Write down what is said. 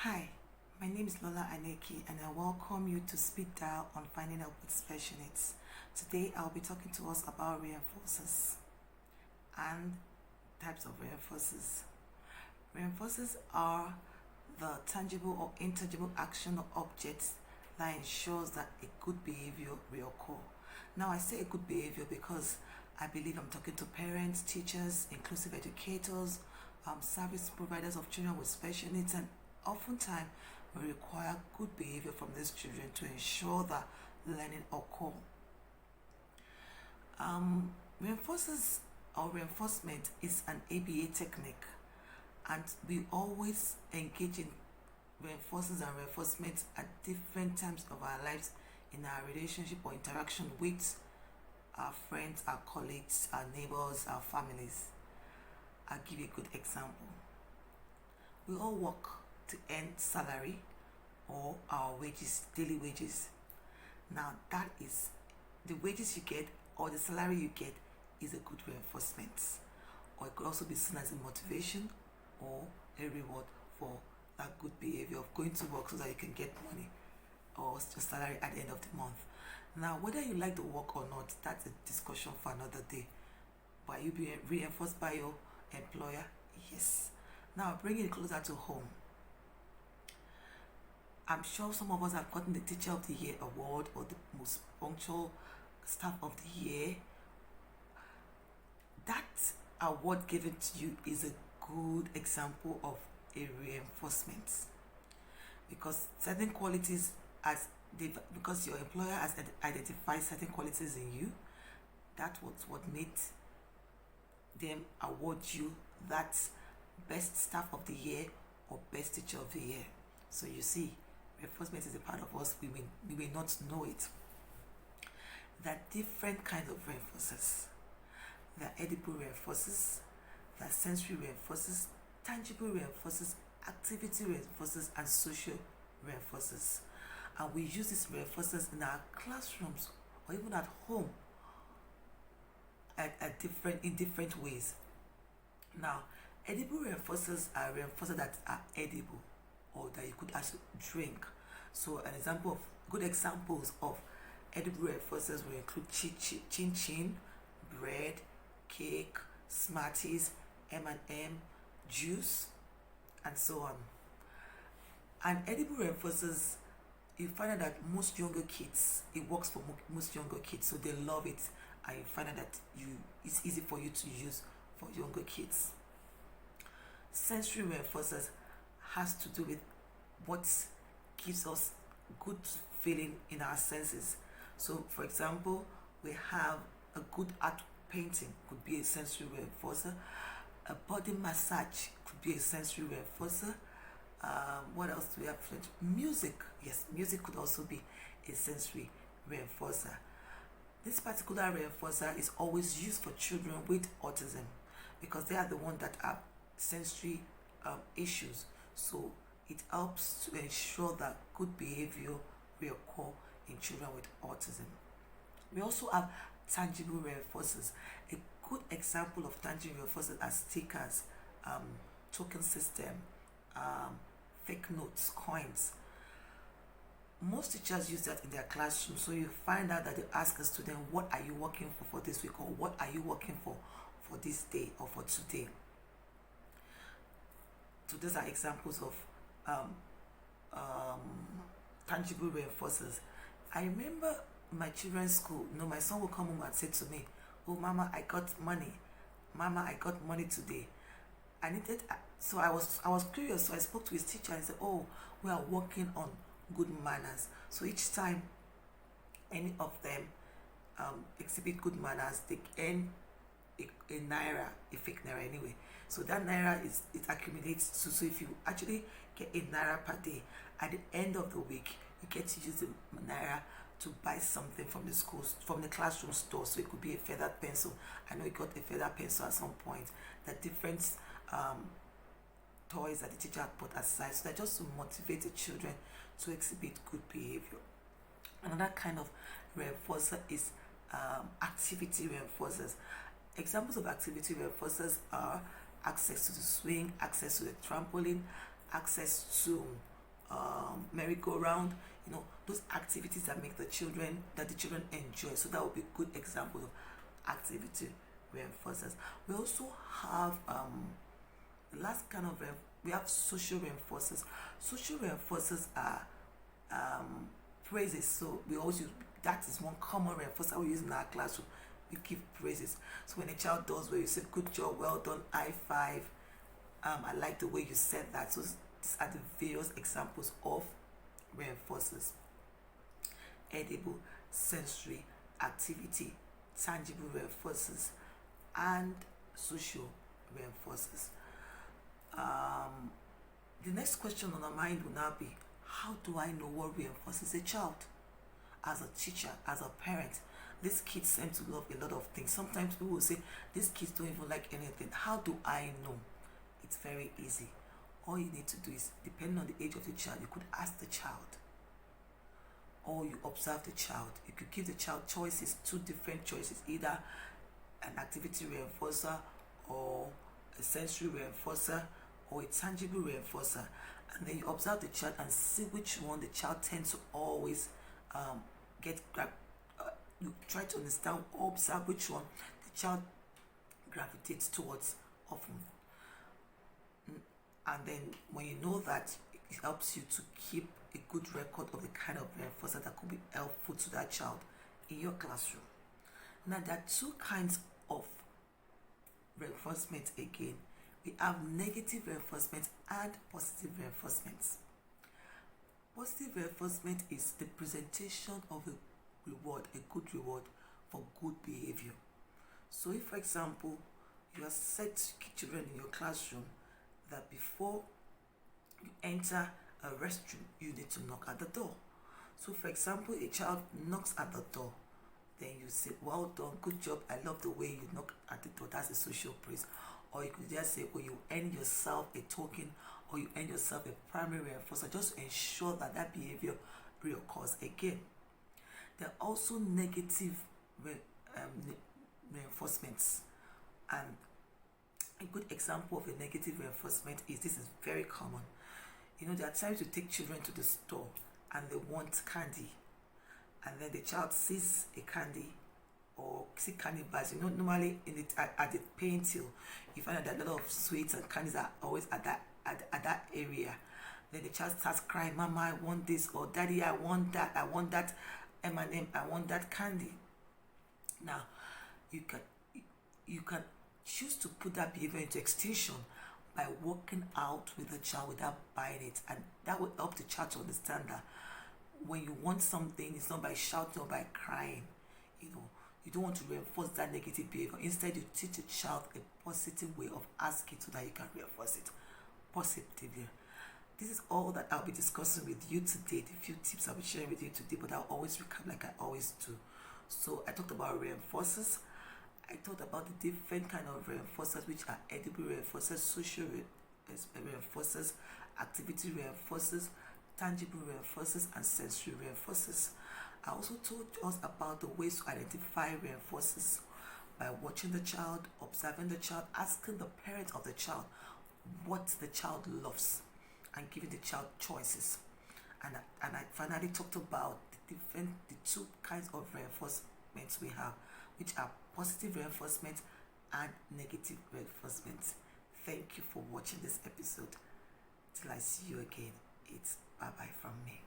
Hi, my name is Lola Aneki and I welcome you to Speed Dial on Finding Help with Special Needs. Today I'll be talking to us about reinforcers and types of reinforcers. Reinforcers are the tangible or intangible action or objects that ensures that a good behavior will occur. Now I say a good behavior because I believe I'm talking to parents, teachers, inclusive educators, service providers of children with special needs, and oftentimes we require good behavior from these children to ensure that learning occur. Reinforcers or reinforcement is an ABA technique, and we always engage in reinforcers and reinforcement at different times of our lives in our relationship or interaction with our friends, our colleagues, our neighbors, our families. I'll give you a good example. We all work to earn salary or our wages, daily wages. Now that is the wages you get or the salary you get is a good reinforcement, or it could also be seen as a motivation or a reward for that good behavior of going to work so that you can get money or your salary at the end of the month. Now, whether you like the work or not, that's a discussion for another day. But you being reinforced by your employer? Yes. Now, bringing it closer to home. I'm sure some of us have gotten the Teacher of the Year award or the most punctual staff of the year. That award given to you is a good example of a reinforcement, because certain qualities because your employer has identified certain qualities in you, that was what made them award you that best staff of the year or best teacher of the year. So you see, reinforcement is a part of us. We may not know it. There are different kinds of reinforcers. There are edible reinforcers, there are sensory reinforcers, tangible reinforcers, activity reinforcers, and social reinforcers. And we use these reinforcers in our classrooms or even at home in different ways. Now, edible reinforcers are reinforcers that are edible or that you could actually drink. So good examples of edible reinforcers will include chin chin, bread, cake, Smarties, M&M, juice, and so on. And edible reinforcers, you find out that most younger kids, it works for most younger kids, so they love it, and you find out that it's easy for you to use for younger kids. Sensory reinforcers has to do with what gives us good feeling in our senses. So, for example, we have a good art painting could be a sensory reinforcer. A body massage could be a sensory reinforcer. What else do we have? Music. Yes, music could also be a sensory reinforcer. This particular reinforcer is always used for children with autism because they are the ones that have sensory issues. So it helps to ensure that good behavior will occur in children with autism. We also have tangible reinforcers. A good example of tangible reinforcers are stickers, token system, fake notes, coins. Most teachers use that in their classroom, so you find out that they ask a student, what are you working for this week, or what are you working for this day or for today. So these are examples of tangible reinforcers. I remember my children's school, my son will come home and say to me, oh mama, I got money. Mama, I got money today. So I was curious, so I spoke to his teacher and said, oh, we are working on good manners. So each time any of them exhibit good manners, they earn a naira, a fake naira anyway. So that naira it accumulates. So if you actually get a naira per day, at the end of the week, you get to use the naira to buy something from the classroom store. So it could be a feathered pencil. I know you got a feathered pencil at some point. The different toys that the teacher had put aside, so that just to motivate the children to exhibit good behavior. Another kind of reinforcer is activity reinforcers. Examples of activity reinforcers are access to the swing, access to the trampoline, access to merry-go-round, those activities that make the children enjoy. So that would be good example of activity reinforcers. We also have the last kind of we have social reinforcers. Social reinforcers are praises. So we always use, that is one common reinforcer we use in our classroom. We give praises. So when a child does well, you say good job, well done, high five. I like the way you said that. So these are the various examples of reinforcers: edible, sensory, activity, tangible reinforcers, and social reinforcers. The next question on our mind will now be, how do I know what reinforces a child? As a teacher, as a parent, these kids tend to love a lot of things. Sometimes people will say, these kids don't even like anything. How do I know? It's very easy. All you need to do is, depending on the age of the child, you could ask the child, or you observe the child. You could give the child choices, 2 different choices, either an activity reinforcer, or a sensory reinforcer, or a tangible reinforcer. And then you observe the child and see which one the child tends to always you try to understand or observe which one the child gravitates towards often. And then when you know that, it helps you to keep a good record of the kind of reinforcer that could be helpful to that child in your classroom. Now, there are 2 kinds of reinforcement again. We have negative reinforcement and positive reinforcement. Positive reinforcement is the presentation of a reward, a good reward for good behavior. So if, for example, you are set to children in your classroom that before you enter a restroom, you need to knock at the door. So for example, a child knocks at the door, then you say, well done, good job, I love the way you knock at the door. That's a social praise. Or you could just say, you earn yourself a token, or you earn yourself a primary reinforcer, just to ensure that that behavior reoccurs again. There are also negative reinforcements, and a good example of a negative reinforcement is, this is very common. There are times you take children to the store and they want candy, and then the child sees a candy or see candy bars. Normally at the paint till, you find out that a lot of sweets and candies are always at that area. Then the child starts crying, Mama, I want this, or Daddy, I want that M&M, I want that candy. Now, you can choose to put that behavior into extinction by working out with the child without buying it, and that will help the child to understand that when you want something, it's not by shouting or by crying. You don't want to reinforce that negative behavior. Instead, you teach the child a positive way of asking so that you can reinforce it positively. This is all that I'll be discussing with you today, the few tips I'll be sharing with you today, but I'll always recap like I always do. So I talked about reinforcers. I talked about the different kind of reinforcers, which are edible reinforcers, social reinforcers, activity reinforcers, tangible reinforcers, and sensory reinforcers. I also told us about the ways to identify reinforcers by watching the child, observing the child, asking the parent of the child what the child loves, and giving the child choices. And I finally talked about the 2 kinds of reinforcements we have, which are positive reinforcement and negative reinforcement. Thank you for watching this episode. Till I see you again, it's bye-bye from me.